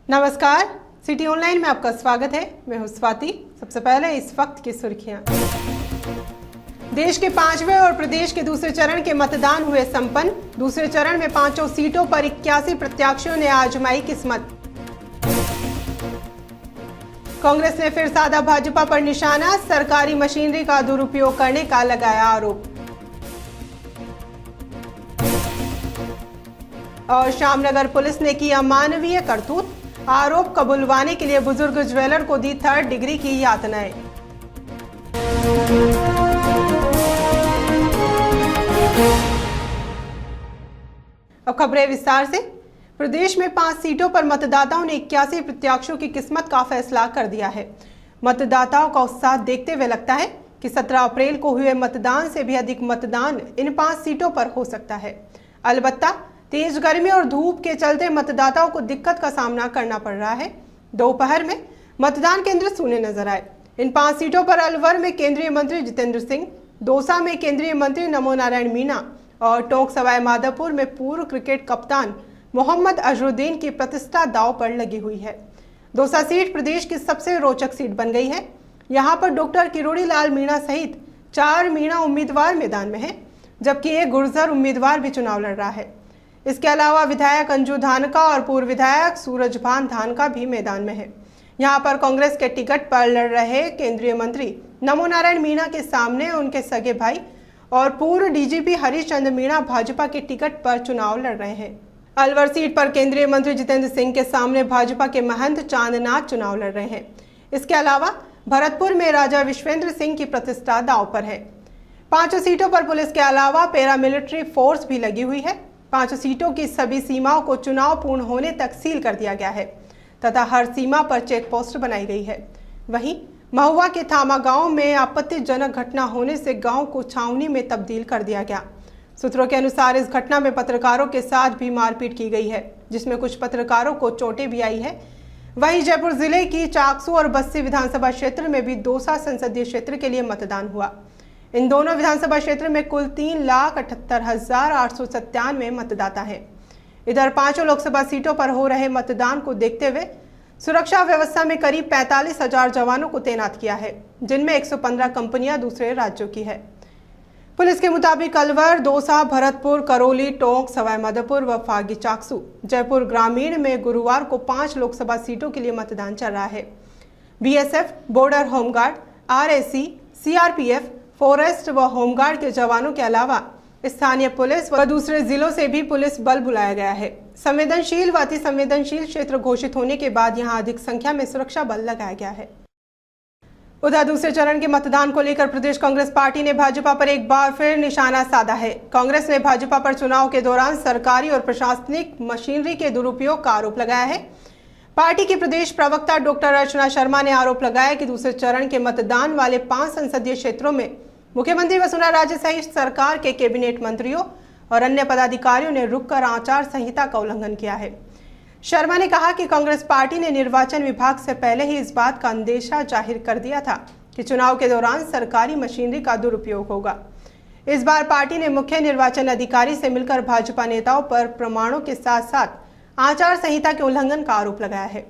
नमस्कार, city online में आपका स्वागत है। मैं हूं स्वाति। सबसे पहले इस वक्त की सुर्खियां। देश के 5वें और प्रदेश के दूसरे चरण के मतदान हुए संपन्न। दूसरे चरण में 5 सीटों पर 81 प्रत्याशियों ने आजमाई किस्मत। कांग्रेस ने फिर साधा भाजपा पर निशाना, सरकारी मशीनरी का दुरुपयोग करने का लगाया आरोप। और श्यामनगर पुलिस ने की अमानवीय करतूत, आरोप कबूलवाने के लिए बुजुर्ग ज्वेलर को दी 3rd डिग्री की यातनाएं। अब खबरें विस्तार से। प्रदेश में 5 सीटों पर मतदाताओं ने 81 प्रत्याशियों की किस्मत का फैसला कर दिया है। मतदाताओं का उत्साह देखते हुए लगता है कि 17 अप्रैल को हुए मतदान से भी अधिक मतदान इन 5 सीटों पर हो सकता है। अलबत्ता तेज गर्मी और धूप के चलते मतदाताओं को दिक्कत का सामना करना पड़ रहा है। दोपहर में मतदान केंद्र सूने नजर आए। इन 5 सीटों पर अलवर में केंद्रीय मंत्री जितेंद्र सिंह, दौसा में केंद्रीय मंत्री नमो नारायण मीणा और टोंक सवाई माधोपुर में पूर्व क्रिकेट कप्तान मोहम्मद अजहरुद्दीन की प्रतिष्ठा दांव पर लगी हुई है। दौसा सीट प्रदेश की सबसे रोचक सीट बन गई है। यहाँ पर डॉक्टर किरोड़ी लाल मीणा सहित 4 मीणा उम्मीदवार मैदान में है, जबकि एक गुर्जर उम्मीदवार भी चुनाव लड़ रहा है। इसके अलावा विधायक अंजू धानका और पूर्व विधायक सूरजभान धानका भी मैदान में है। यहाँ पर कांग्रेस के टिकट पर लड़ रहे केंद्रीय मंत्री नमो नारायण मीणा के सामने उनके सगे भाई और पूर्व डीजीपी हरिश्चंद मीणा भाजपा के टिकट पर चुनाव लड़ रहे हैं। अलवर सीट पर केंद्रीय मंत्री जितेंद्र सिंह के सामने भाजपा के महंत चांदनाथ चुनाव लड़ रहे हैं। इसके अलावा भरतपुर में राजा विश्वेंद्र सिंह की प्रतिष्ठा दांव पर है। 5 सीटों पर पुलिस के अलावा पैरामिलिट्री फोर्स भी लगी हुई है। 5 सीटों की सभी सीमाओं को चुनाव पूर्ण होने तक सील कर दिया गया है तथा हर सीमा पर चेक पोस्ट बनाई गई है। वहीं महुआ के थामा गांव में आपत्तिजनक घटना होने से गांव को छावनी में तब्दील कर दिया गया। सूत्रों के अनुसार इस घटना में पत्रकारों के साथ भी मारपीट की गई है, जिसमें कुछ पत्रकारों को चोटें भी आई है। वहीं जयपुर जिले की चाकसू और बस्सी विधानसभा क्षेत्र में भी दौसा संसदीय क्षेत्र के लिए मतदान हुआ। इन दोनों विधानसभा क्षेत्र में कुल 3,78,897 मतदाता हैं। इधर 5 लोकसभा सीटों पर हो रहे मतदान को देखते हुए सुरक्षा व्यवस्था में करीब 45,000 जवानों को तैनात किया है, जिनमें 115 कंपनियां दूसरे राज्यों की है। पुलिस के मुताबिक अलवर, दौसा, भरतपुर, करौली, टोंक, सवाई माधोपुर व फागी चाकसू, जयपुर ग्रामीण में गुरुवार को 5 लोकसभा सीटों के लिए मतदान चल रहा है। BSF, border home guard, RAC, CRPF, forest व होमगार्ड के जवानों के अलावा स्थानीय पुलिस व दूसरे जिलों से भी पुलिस बल बुलाया गया है। संवेदनशील व अति संवेदनशील क्षेत्र घोषित होने के बाद यहां अधिक संख्या में सुरक्षा बल लगाया गया है। उधर दूसरे चरण के मतदान को लेकर प्रदेश कांग्रेस पार्टी ने भाजपा पर एक बार फिर निशाना साधा है। कांग्रेस ने भाजपा पर चुनाव के दौरान सरकारी और प्रशासनिक मशीनरी के दुरुपयोग का आरोप लगाया है। पार्टी की प्रदेश प्रवक्ता डॉक्टर अर्चना शर्मा ने आरोप लगाया कि दूसरे चरण के मतदान वाले 5 संसदीय क्षेत्रों में मुख्यमंत्री वसुंधरा राजे सहित सरकार के कैबिनेट मंत्रियों और अन्य पदाधिकारियों ने रुककर आचार संहिता का उल्लंघन किया है। शर्मा ने कहा कि कांग्रेस पार्टी ने निर्वाचन विभाग से पहले ही इस बात का अंदेशा जाहिर कर दिया था कि चुनाव के दौरान सरकारी मशीनरी का दुरुपयोग होगा। इस बार पार्टी ने मुख्य निर्वाचन अधिकारी से मिलकर भाजपा नेताओं पर प्रमाणों के साथ साथ आचार संहिता के उल्लंघन का आरोप लगाया है।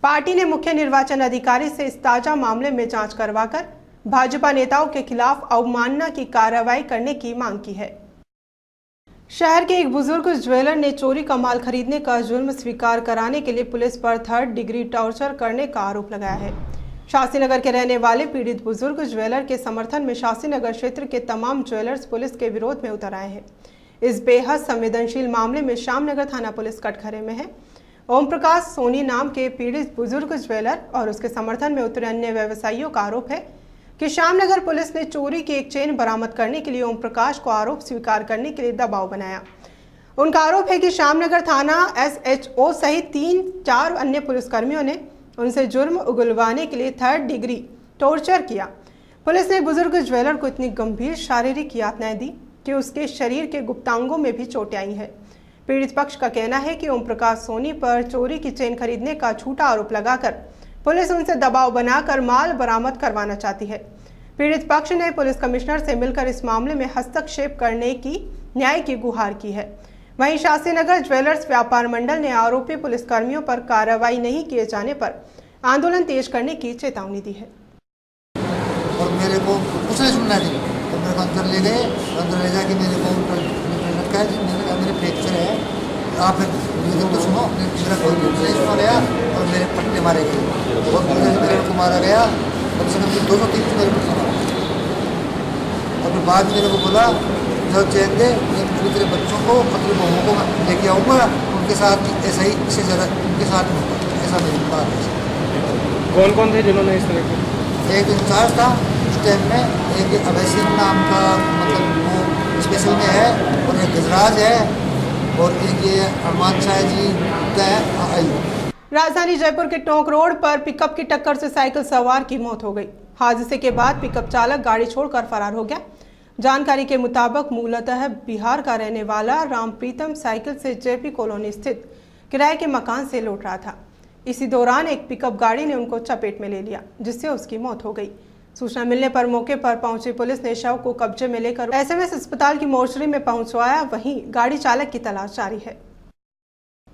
पार्टी ने मुख्य निर्वाचन अधिकारी से इस ताजा मामले में जांच करवाकर भाजपा नेताओं के खिलाफ अवमानना की कार्रवाई करने की मांग की है। शहर के एक बुजुर्ग ज्वेलर ने चोरी का माल खरीदने का जुर्म स्वीकार कराने के लिए पुलिस पर 3rd डिग्री टॉर्चर करने का आरोप लगाया है। शास्त्रीनगर के रहने वाले पीड़ित बुजुर्ग ज्वेलर के समर्थन में शास्त्रीनगर क्षेत्र के तमाम ज्वेलर्स पुलिस के विरोध में उतर आए हैं। इस बेहद संवेदनशील मामले में श्यामनगर थाना पुलिस कटघरे में है। ओम प्रकाश सोनी नाम के पीड़ित बुजुर्ग ज्वेलर और उसके समर्थन में उतरे अन्य व्यवसायियों का आरोप है कि श्यामनगर पुलिस ने चोरी की एक चेन बरामद करने के लिए ओम प्रकाश को आरोप स्वीकार करने के लिए दबाव बनाया। उनका आरोप है कि श्यामनगर थाना एसएचओ सहित 3-4 अन्य पुलिसकर्मियों ने उनसे जुर्म उगलवाने के लिए 3rd डिग्री टॉर्चर किया। पुलिस ने बुजुर्ग ज्वेलर को इतनी गंभीर शारीरिक यातनाएं दी कि उसके शरीर के गुप्तांगों में भी चोटें आई हैं। पीड़ित पक्ष का कहना है कि ओम प्रकाश सोनी पर चोरी की चेन खरीदने का झूठा आरोप लगाकर पुलिस उनसे दबाव बनाकर माल बरामद करवाना चाहती है। पीड़ित पक्ष ने पुलिस कमिश्नर से मिलकर इस मामले में हस्तक्षेप करने की न्याय की गुहार की है। वहीं शास्त्रीनगर ज्वेलर्स व्यापार मंडल ने आरोपी पुलिसकर्मियों पर कार्रवाई नहीं किए जाने पर आंदोलन तेज करने की चेतावनी दी है। और मेरे को कुछ नहीं सुनना नहीं, तो मेरे को अंदर ले गए, अंदर ले जाके मेरे को लटका है, मैंने कहा मेरे फ्रैक्चर है, आप म्यूजिक तो सुनो। मेरा कोई म्यूजिक नहीं सुना गया और मेरे पट्टे मारे गए, बहुत मजे से मेरे को मारा गया, कम से कम 200-300 मेरे पट्टे मारा। और फिर बाद में मेरे को बोला जब चैन दे, मैं तेरे बच्चों को अपने बहुओं को लेके आऊँगा, उनके साथ ऐसा ही, इससे ज़्यादा उनके साथ में होगा, ऐसा मेरी बात है। कौन कौन थे जिन्होंने इस तरह के? एक इंचार्ज था उस टाइम में, एक अभय सिंह नाम का, मतलब वो स्पेशल में है, और एक गजराज है, और एक ये अरमान शाह जी का है। राजधानी जयपुर के टोंक रोड पर पिकअप की टक्कर से साइकिल सवार की मौत हो गई। हादसे के बाद पिकअप चालक गाड़ी छोड़कर फरार हो गया। जानकारी के मुताबिक मूलतः बिहार का रहने वाला रामप्रीतम साइकिल से जेपी कॉलोनी स्थित किराए के मकान से लौट रहा था। इसी दौरान एक पिकअप गाड़ी ने उनको चपेट में ले लिया, जिससे उसकी मौत हो गई। सूचना मिलने पर मौके पर पहुंची पुलिस ने शव को कब्जे में लेकर एसएमएस अस्पताल की मोर्चरी में पहुंचवाया। वहीं गाड़ी चालक की तलाश जारी है।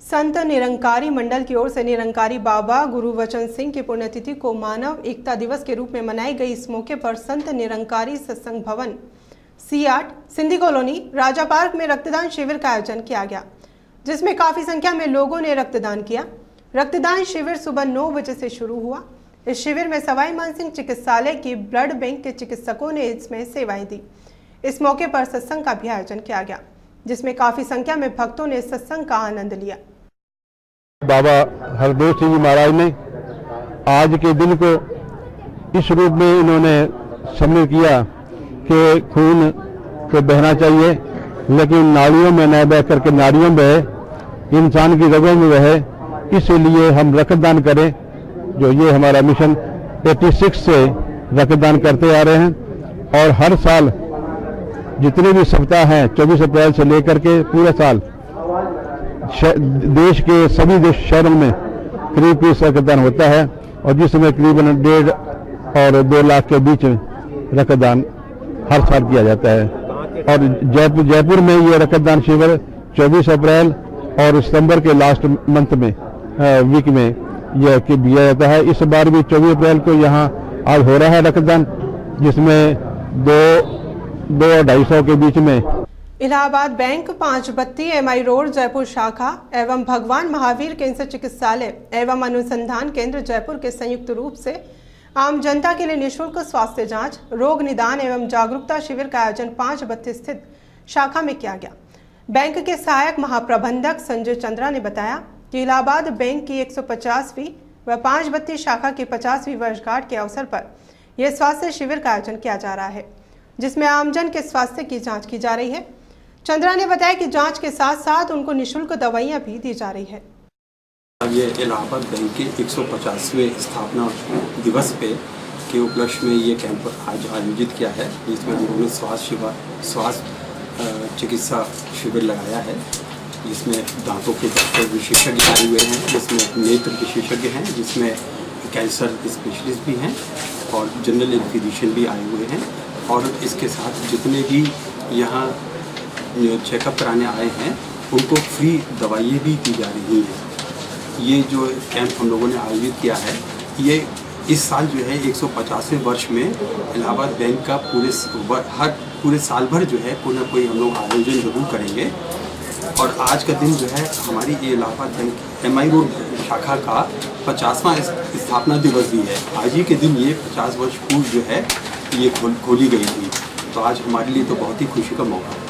संत निरंकारी मंडल की ओर से निरंकारी बाबा गुरुवचन सिंह की पुण्यतिथि को मानव एकता दिवस के रूप में मनाई गई। इस मौके पर संत निरंकारी सत्संग भवन C8 सिंधी कॉलोनी राजा पार्क में रक्तदान शिविर का आयोजन किया गया, जिसमें काफी संख्या में लोगों ने रक्तदान किया। रक्तदान शिविर सुबह 9 बजे से शुरू हुआ। इस शिविर में सवाई मानसिंह चिकित्सालय की ब्लड बैंक के चिकित्सकों ने इसमें सेवाएं दी। इस मौके पर सत्संग का भी आयोजन किया गया, जिसमें काफी संख्या में भक्तों ने सत्संग का आनंद लिया। बाबा हरदेव सिंह जी महाराज ने आज के दिन को इस रूप में इन्होंने सम्मिलित किया कि खून तो बहना चाहिए, लेकिन नालियों में न बह करके नारियों में बहे, इंसान की रगों में बहे। इसलिए हम रक्तदान करें। जो ये हमारा मिशन 86 से रक्तदान करते आ रहे हैं, और हर साल जितने भी सप्ताह हैं 24 अप्रैल से लेकर के पूरे साल देश के सभी शहरों में करीब रक्तदान होता है, और जिसमें करीबन 1.5 और 2 लाख के बीच रक्तदान हर साल किया जाता है। और जयपुर में ये रक्तदान शिविर 24 अप्रैल और सितंबर के लास्ट मंथ में वीक में यह किया जाता है। इस बार भी 24 अप्रैल को यहाँ आज हो रहा है रक्तदान, जिसमें 2 और 250 के बीच में इलाहाबाद बैंक 5 बत्ती MI रोड जयपुर शाखा एवं भगवान महावीर कैंसर चिकित्सालय एवं अनुसंधान केंद्र जयपुर के संयुक्त रूप से आम जनता के लिए निःशुल्क स्वास्थ्य जांच, रोग निदान एवं जागरूकता शिविर का आयोजन 5 बत्ती स्थित शाखा में किया गया। बैंक के सहायक महाप्रबंधक संजय चंद्रा ने बताया कि इलाहाबाद बैंक की 150वीं व 5 बत्ती शाखा की 50वीं वर्षगांठ के अवसर पर यह स्वास्थ्य शिविर का आयोजन किया जा रहा है, जिसमें आमजन के स्वास्थ्य की जांच की जा रही है। चंद्रा ने बताया कि जांच के साथ साथ उनको निःशुल्क दवाइयां भी दी जा रही है। ये इलाहाबाद बैंक के 150वें स्थापना दिवस पे के उपलक्ष्य में ये कैंप आज आयोजित किया है, जिसमें हम लोगों ने स्वास्थ्य चिकित्सा शिविर लगाया है, जिसमें दांतों के डॉक्टर विशेषज्ञ आए हुए हैं, जिसमें नेत्र विशेषज्ञ हैं, जिसमें कैंसर स्पेशलिस्ट भी हैं और जनरल फिजिशियन भी आए हुए हैं। और इसके साथ जितने भी यहाँ चेकअप कराने आए हैं उनको फ्री दवाइयाँ भी दी जा रही हैं। ये जो कैंप हम लोगों ने आयोजित किया है, ये इस साल जो है 150वें वर्ष में इलाहाबाद बैंक का पूरे साल भर जो है कोई ना कोई हम लोग आयोजन जरूर करेंगे। और आज का दिन जो है हमारी ये इलाहाबाद बैंक MI रोड शाखा का 50वां स्थापना दिवस भी है। आज ही के दिन ये 50 वर्ष पूर्व जो है ये खोली गई थी, तो आज हमारे लिए तो बहुत ही खुशी का मौका है।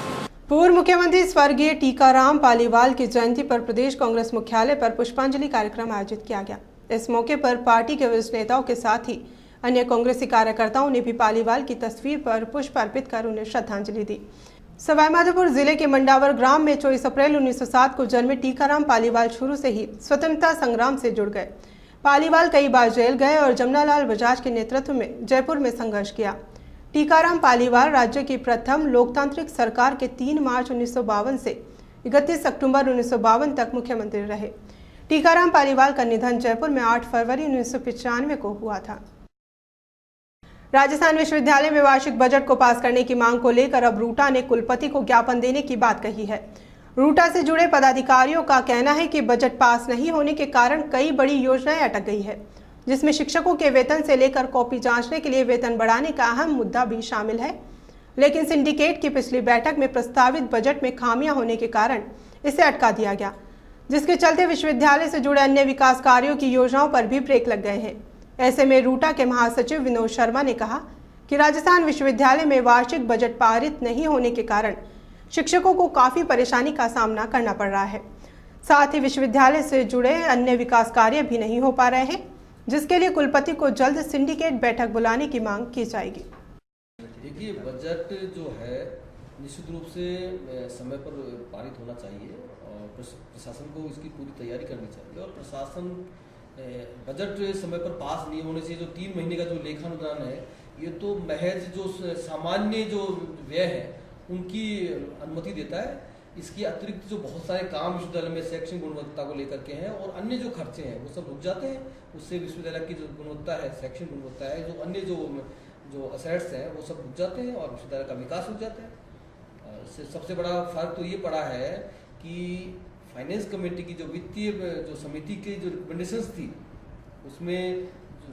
पूर्व मुख्यमंत्री स्वर्गीय टीकाराम पालीवाल की जयंती पर प्रदेश कांग्रेस मुख्यालय पर पुष्पांजलि कार्यक्रम आयोजित किया गया। इस मौके पर पार्टी के वरिष्ठ नेताओं के साथ ही अन्य कांग्रेसी कार्यकर्ताओं ने भी पालीवाल की तस्वीर पर पुष्प अर्पित कर उन्हें श्रद्धांजलि दी। सवाईमाधोपुर जिले के मंडावर ग्राम में 24 अप्रैल 1907 को जन्मे टीकाराम पालीवाल शुरू से ही स्वतंत्रता संग्राम से जुड़ गए। पालीवाल कई बार जेल गए और जमनालाल बजाज के नेतृत्व में जयपुर में संघर्ष किया। टीकाराम पालीवाल राज्य की प्रथम लोकतांत्रिक सरकार के 3 मार्च 1952 से 31 अक्टूबर 1952 तक मुख्यमंत्री रहे। टीकाराम पालीवाल का निधन जयपुर में 8 फरवरी 1995 को हुआ था। राजस्थान विश्वविद्यालय में वार्षिक बजट को पास करने की मांग को लेकर अब रूटा ने कुलपति को ज्ञापन देने की बात कही है। रूटा से जुड़े पदाधिकारियों का कहना है कि बजट पास नहीं होने के कारण कई बड़ी योजनाएं अटक गई है, जिसमें शिक्षकों के वेतन से लेकर कॉपी जांचने के लिए वेतन बढ़ाने का अहम मुद्दा भी शामिल है। लेकिन सिंडिकेट की पिछली बैठक में प्रस्तावित बजट में खामियां होने के कारण इसे अटका दिया गया, जिसके चलते विश्वविद्यालय से जुड़े अन्य विकास कार्यों की योजनाओं पर भी ब्रेक लग गए हैं। ऐसे में रूटा के महासचिव विनोद शर्मा ने कहा कि राजस्थान विश्वविद्यालय में वार्षिक बजट पारित नहीं होने के कारण शिक्षकों को काफी परेशानी का सामना करना पड़ रहा है। साथ ही विश्वविद्यालय से जुड़े अन्य विकास कार्य भी नहीं हो पा रहे हैं, जिसके लिए कुलपति को जल्द सिंडिकेट बैठक बुलाने की मांग की जाएगी। देखिए, बजट जो है निश्चित रूप से समय पर पारित होना चाहिए और प्रशासन को इसकी पूरी तैयारी करनी चाहिए। और प्रशासन बजट समय पर पास नहीं होने से जो 3 महीने का जो लेखानुदान है, ये तो महज जो सामान्य जो व्यय है उनकी अनुमति देता है। इसके अतिरिक्त जो बहुत सारे काम विश्वविद्यालय में शैक्षणिक गुणवत्ता को लेकर के हैं और अन्य जो खर्चे हैं वो सब रुक जाते हैं। उससे विश्वविद्यालय की जो गुणवत्ता है, शैक्षणिक गुणवत्ता है, जो अन्य जो असेट्स हैं वो सब रुक जाते हैं और विश्वविद्यालय का विकास रुक जाता है। सबसे बड़ा फर्क तो ये पड़ा है कि फाइनेंस कमेटी की जो वित्तीय जो समिति की जो रिकमेंडेशंस थी उसमें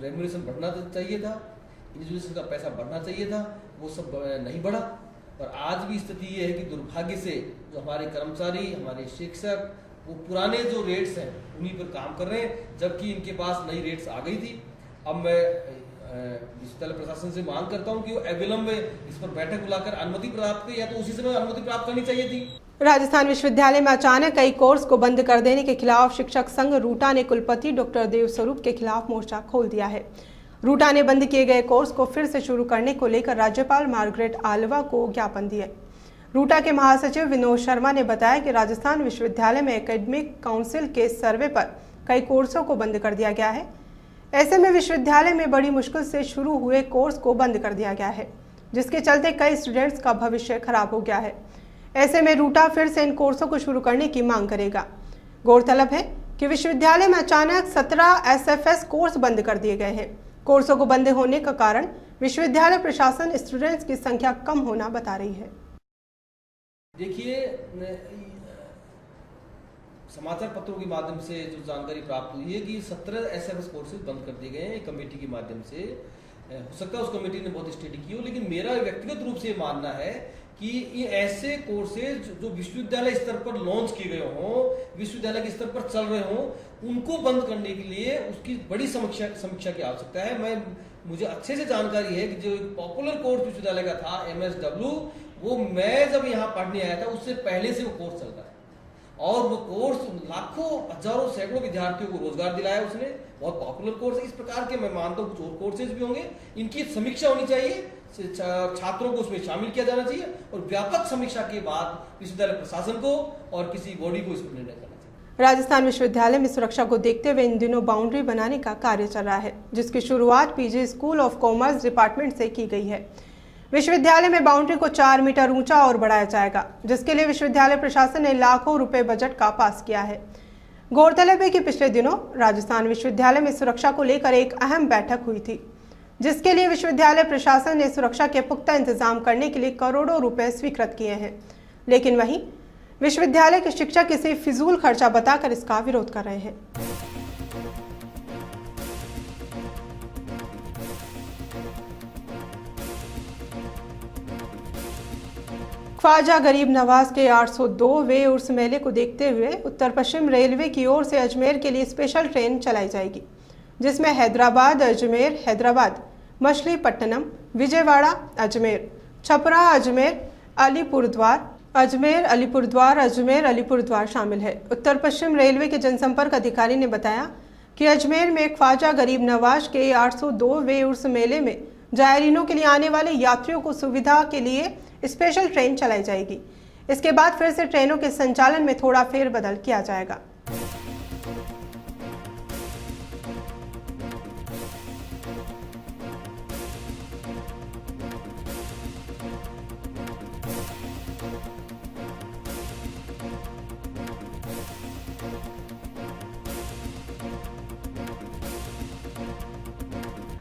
रेम्यूनरेशन बढ़ना चाहिए था, एजुकेशन का पैसा बढ़ना चाहिए था, वो सब नहीं बढ़ा। और आज भी स्थिति ये है कि दुर्भाग्य से जो हमारे कर्मचारी, हमारे शिक्षक वो पुराने जो रेट्स हैं उन्हीं पर काम कर रहे हैं, जबकि इनके पास नई रेट्स आ गई थी। अब मैं विश्वविद्यालय प्रशासन से मांग करता हूं कि वो अविलंब इस पर बैठक बुलाकर अनुमति प्राप्त करे, या तो उसी समय अनुमति प्राप्त करनी चाहिए थी। राजस्थान विश्वविद्यालय में अचानक कई कोर्स को बंद कर देने के खिलाफ शिक्षक संघ रूटा ने कुलपति डॉक्टर देवस्वरूप के खिलाफ मोर्चा खोल दिया है। रूटा ने बंद किए गए कोर्स को फिर से शुरू करने को लेकर राज्यपाल मार्गरेट आल्वा को ज्ञापन दिए। रूटा के महासचिव विनोद शर्मा ने बताया कि राजस्थान विश्वविद्यालय में एकेडमिक काउंसिल के सर्वे पर कई कोर्सों को बंद कर दिया गया है। ऐसे में विश्वविद्यालय में बड़ी मुश्किल से शुरू हुए कोर्स को बंद कर दिया गया है, जिसके चलते कई स्टूडेंट्स का भविष्य खराब हो गया है। ऐसे में रूटा फिर से इन कोर्सों को शुरू करने की मांग करेगा। गौरतलब है कि विश्वविद्यालय में अचानक 17 SFS कोर्स बंद कर दिए गए हैं। कोर्सों को बंद होने का कारण विश्वविद्यालय प्रशासन स्टूडेंट्स की संख्या कम होना बता रही है। देखिए, समाचार पत्रों के माध्यम से जो जानकारी प्राप्त हुई है कि 17 SFS कोर्सेज बंद कर दिए गए हैं कमेटी के माध्यम से। हो सकता है उस कमेटी ने बहुत स्टडी की हो, लेकिन मेरा व्यक्तिगत रूप से मानना है कि ये ऐसे कोर्सेज जो विश्वविद्यालय स्तर पर लॉन्च किए गए हों, विश्वविद्यालय के स्तर पर चल रहे हों, उनको बंद करने के लिए उसकी बड़ी समीक्षा की आवश्यकता है। मुझे अच्छे से जानकारी है कि जो एक पॉपुलर कोर्स विश्वविद्यालय का था MSW, वो मैं जब यहाँ पढ़ने आया था उससे पहले से वो कोर्स चल रहा है और वो कोर्स लाखों, हजारों, सैकड़ों विद्यार्थियों को रोजगार दिलाया उसने। बहुत पॉपुलर कोर्स है। इस प्रकार के मैं मानता हूँ कुछ और कोर्सेज भी होंगे, इनकी समीक्षा होनी चाहिए, छात्रों को उसमें शामिल किया जाना चाहिए और व्यापक समीक्षा के बाद विश्वविद्यालय प्रशासन को और किसी बॉडी को इस पर निर्णय करना चाहिए। राजस्थान विश्वविद्यालय में सुरक्षा को देखते हुए इन दिनों बाउंड्री बनाने का कार्य चल रहा है, जिसकी शुरुआत PG school of commerce department से की गई है। विश्वविद्यालय में बाउंड्री को 4 मीटर ऊंचा और बढ़ाया जाएगा, जिसके लिए विश्वविद्यालय प्रशासन ने लाखों रुपए बजट का पास किया है। गौरतलब है कि पिछले दिनों राजस्थान विश्वविद्यालय में सुरक्षा को लेकर एक अहम बैठक हुई थी, जिसके लिए विश्वविद्यालय प्रशासन ने सुरक्षा के पुख्ता इंतजाम करने के लिए करोड़ों रुपए स्वीकृत किए हैं। लेकिन वहीं विश्वविद्यालय के शिक्षक इसे फिजूल खर्चा बताकर इसका विरोध कर रहे हैं। ख्वाजा गरीब नवाज के 802वें उर्स मेले को देखते हुए उत्तर पश्चिम रेलवे की ओर से अजमेर के लिए स्पेशल ट्रेन चलाई जाएगी, जिसमें हैदराबाद अजमेर, हैदराबाद मछलीपट्टनम, विजयवाड़ा अजमेर, छपरा अजमेर, अलीपुरद्वार अजमेर, अलीपुरद्वार अजमेर, अलीपुरद्वार शामिल है। उत्तर पश्चिम रेलवे के जनसंपर्क अधिकारी ने बताया कि अजमेर में ख्वाजा गरीब नवाज के 802वें उर्स मेले में जायरीनों के लिए आने वाले यात्रियों को सुविधा के लिए स्पेशल ट्रेन चलाई जाएगी। इसके बाद फिर से ट्रेनों के संचालन में थोड़ा फेरबदल किया जाएगा।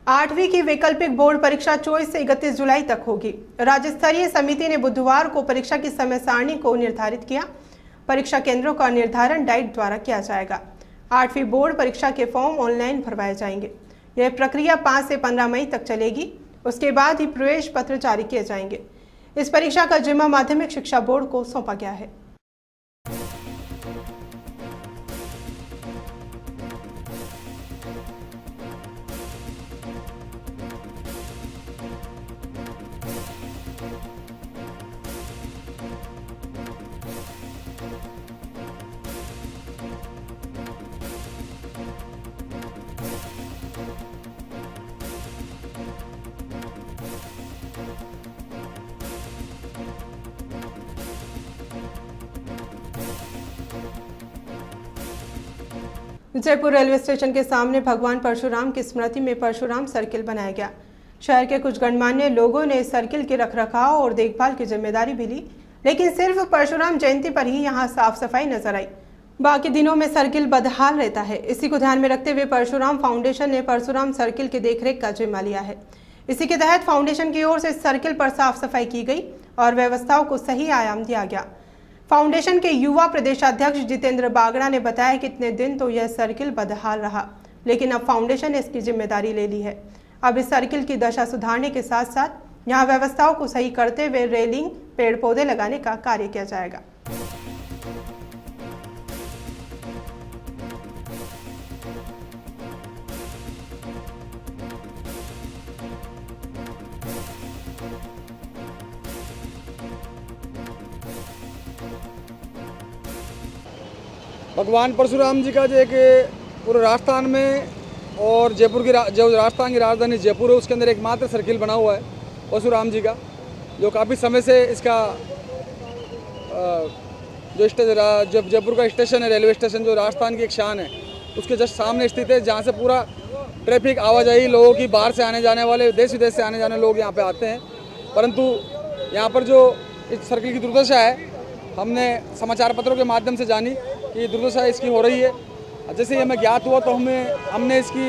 आठवीं की वैकल्पिक बोर्ड परीक्षा 24 से 31 जुलाई तक होगी। राज्य स्तरीय समिति ने बुधवार को परीक्षा की समय सारणी को निर्धारित किया। परीक्षा केंद्रों का निर्धारण डाइट द्वारा किया जाएगा। 8वीं बोर्ड परीक्षा के फॉर्म ऑनलाइन भरवाए जाएंगे। यह प्रक्रिया 5 से 15 मई तक चलेगी। उसके बाद ही प्रवेश पत्र जारी किए जाएंगे। इस परीक्षा का जिम्मा माध्यमिक शिक्षा बोर्ड को सौंपा गया है। जयपुर रेलवे स्टेशन के सामने भगवान परशुराम की स्मृति में परशुराम सर्किल बनाया गया। शहर के कुछ गणमान्य लोगों ने सर्किल के रखरखाव और देखभाल की जिम्मेदारी भी ली, लेकिन सिर्फ परशुराम जयंती पर ही यहां साफ सफाई नजर आई। बाकी दिनों में सर्किल बदहाल रहता है। इसी को ध्यान में रखते हुए परशुराम फाउंडेशन ने परशुराम सर्किल की देखरेख का जिम्मा लिया है। इसी के तहत फाउंडेशन की ओर से सर्किल पर साफ सफाई की गई और व्यवस्थाओं को सही आयाम दिया गया। फाउंडेशन के युवा प्रदेशाध्यक्ष जितेंद्र बागड़ा ने बताया कि इतने दिन तो यह सर्किल बदहाल रहा, लेकिन अब फाउंडेशन ने इसकी जिम्मेदारी ले ली है। अब इस सर्किल की दशा सुधारने के साथ साथ यहाँ व्यवस्थाओं को सही करते हुए रेलिंग, पेड़ पौधे लगाने का कार्य किया जाएगा। भगवान परशुराम जी का जो एक पूरे राजस्थान में और जयपुर की जो राजस्थान की राजधानी जयपुर है उसके अंदर एकमात्र सर्किल बना हुआ है परशुराम जी का, जो काफ़ी समय से इसका जो जयपुर का स्टेशन है, रेलवे स्टेशन जो राजस्थान की एक शान है, उसके जस्ट सामने स्थित है, जहाँ से पूरा ट्रैफिक आवाजाही लोगों की बाहर से आने जाने वाले, देश विदेश से आने जाने लोग यहाँ पे आते हैं। परंतु यहाँ पर जो इस सर्किल की दुर्दशा है, हमने समाचार पत्रों के माध्यम से जानी कि दुर्दशा इसकी हो रही है। जैसे ही हमें ज्ञात हुआ तो हमने इसकी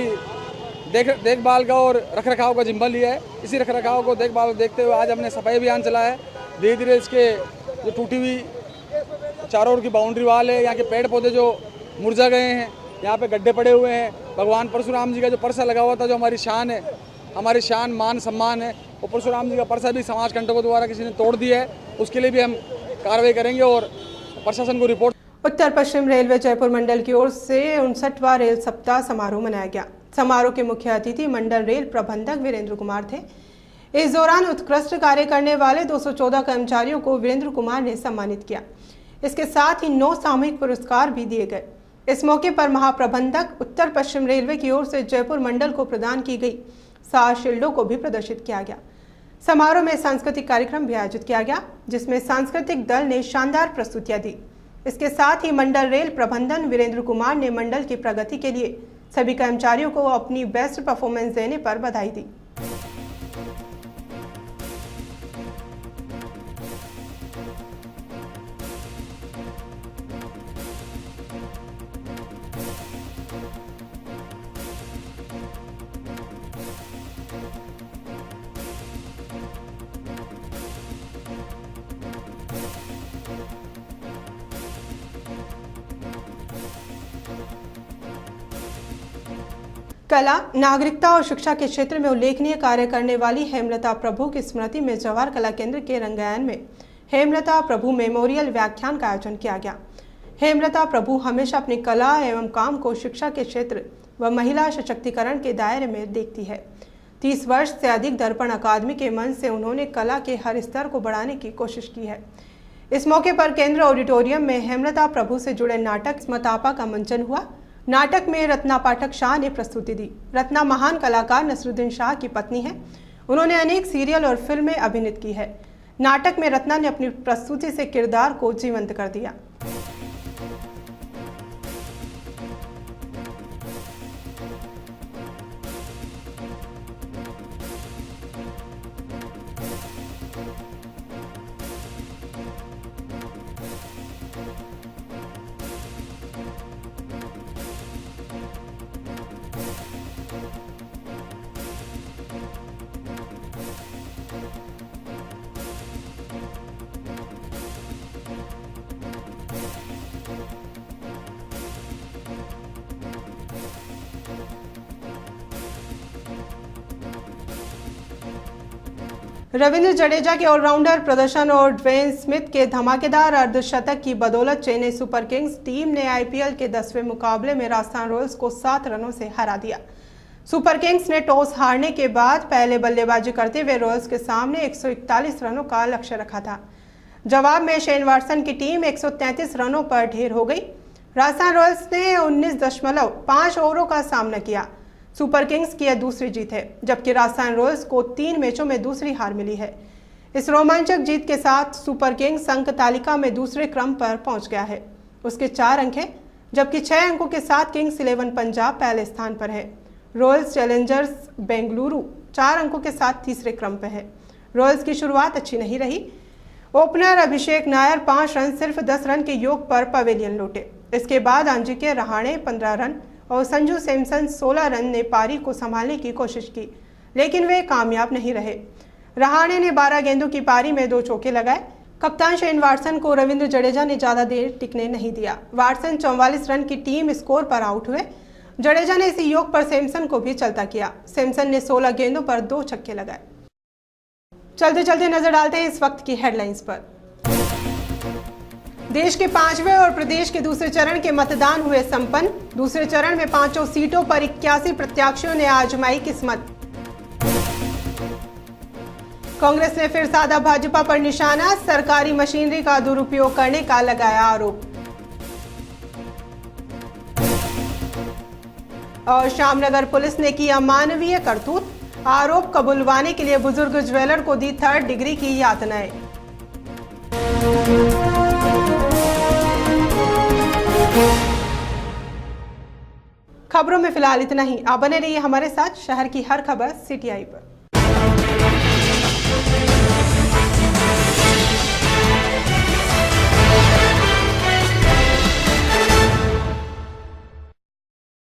देखभाल का और रखरखाव का जिम्मा लिया है। इसी रखरखाव को देखभाल देखते हुए आज हमने सफाई अभियान चलाया है। धीरे धीरे इसके जो टूटी हुई चारों ओर की बाउंड्री वाल है, यहाँ के पेड़ पौधे जो मुरझा गए हैं, यहाँ पे गड्ढे पड़े हुए हैं, भगवान परशुराम जी का जो परसा लगा हुआ था, जो हमारी शान है, हमारी शान मान सम्मान है, वो परशुराम जी का परसा भी समाज कंटकों द्वारा किसी ने तोड़ दिया है। उसके लिए भी हम कार्रवाई करेंगे और प्रशासन को रिपोर्ट। उत्तर पश्चिम रेलवे जयपुर मंडल की ओर से 59वां रेल सप्ताह समारोह मनाया गया। समारोह के मुख्य अतिथि मंडल रेल प्रबंधक वीरेंद्र कुमार थे। इस दौरान उत्कृष्ट कार्य करने वाले 214 कर्मचारियों को वीरेंद्र कुमार ने सम्मानित किया। इसके साथ ही 9 सामूहिक पुरस्कार भी दिए गए। इस मौके पर महाप्रबंधक उत्तर पश्चिम रेलवे की ओर से जयपुर मंडल को प्रदान की गई 7 शील्डों को भी प्रदर्शित किया गया। समारोह में सांस्कृतिक कार्यक्रम भी आयोजित किया गया, जिसमें सांस्कृतिक दल ने शानदार प्रस्तुतियां दी। इसके साथ ही मंडल रेल प्रबंधन वीरेंद्र कुमार ने मंडल की प्रगति के लिए सभी कर्मचारियों को अपनी बेस्ट परफॉर्मेंस देने पर बधाई दी। कला, नागरिकता और शिक्षा के क्षेत्र में उल्लेखनीय कार्य करने वाली हेमलता प्रभु की स्मृति में जवाहर कला केंद्र के रंगायन में हेमलता प्रभु मेमोरियल व्याख्यान का आयोजन किया गया। हेमलता प्रभु हमेशा अपनी कला एवं काम को शिक्षा के क्षेत्र व महिला सशक्तिकरण के दायरे में देखती है। 30 वर्ष से अधिक दर्पण अकादमी के मंच से उन्होंने कला के हर स्तर को बढ़ाने की कोशिश की है। इस मौके पर केंद्र ऑडिटोरियम में हेमलता प्रभु से जुड़े नाटक स्मतापा का मंचन हुआ। नाटक में रत्ना पाठक शाह ने प्रस्तुति दी। रत्ना महान कलाकार नसरुद्दीन शाह की पत्नी है। उन्होंने अनेक सीरियल और फिल्में अभिनीत की है। नाटक में रत्ना ने अपनी प्रस्तुति से किरदार को जीवंत कर दिया। रविंद्र जडेजा के ऑलराउंडर प्रदर्शन और ड्वेन स्मिथ के धमाकेदार अर्धशतक की बदौलत चेन्नई सुपर किंग्स टीम ने आईपीएल के 10वें मुकाबले में राजस्थान रॉयल्स को 7 रनों से हरा दिया। सुपर किंग्स ने टॉस हारने के बाद पहले बल्लेबाजी करते हुए रॉयल्स के सामने 141 रनों का लक्ष्य रखा था। जवाब में शेन वाटसन की टीम 133 रनों पर ढेर हो गई। राजस्थान रॉयल्स ने 19.5 ओवरों का सामना किया। सुपर किंग्स की यह दूसरी जीत है, जबकि राजस्थान रॉयल्स को 3 मैचों में दूसरी हार मिली है। इस रोमांचक जीत के साथ सुपर किंग्स अंक तालिका में दूसरे क्रम पर पहुंच गया है। उसके 4 अंक हैं, जबकि 6 अंकों के साथ किंग्स 11 पंजाब पहले स्थान पर है। रॉयल्स चैलेंजर्स बेंगलुरु 4 अंकों के साथ तीसरे क्रम पर है। रॉयल्स की शुरुआत अच्छी नहीं रही। ओपनर अभिषेक नायर 5 रन सिर्फ 10 रन के योग पर पवेलियन लौटे। इसके बाद अंजिके रहाणे 15 रन और संजू सैमसन 16 रन ने पारी को संभालने की कोशिश की, लेकिन वे कामयाब नहीं रहे। रहाणे ने 12 गेंदों की पारी में 2 चौके लगाए। कप्तान शेन वाटसन को रविंद्र जडेजा ने ज्यादा देर टिकने नहीं दिया। वाटसन 44 रन की टीम स्कोर पर आउट हुए। जडेजा ने इसी योग पर सैमसन को भी चलता किया। सैमसन ने 16 गेंदों पर 2 छक्के लगाए। चलते चलते नजर डालते हैं इस वक्त की हेडलाइंस पर। देश के 5वें और प्रदेश के दूसरे चरण के मतदान हुए संपन्न। दूसरे चरण में 5 सीटों पर 81 प्रत्याशियों ने आजमाई किस्मत। कांग्रेस ने फिर साधा भाजपा पर निशाना, सरकारी मशीनरी का दुरुपयोग करने का लगाया आरोप। और श्यामनगर पुलिस ने किया मानवीय करतूत, आरोप कबूलवाने के लिए बुजुर्ग ज्वेलर को दी 3rd डिग्री की यातनाएं। खबरों में फिलहाल इतना ही। आप बने रहिए हमारे साथ। शहर की हर खबर CTI पर।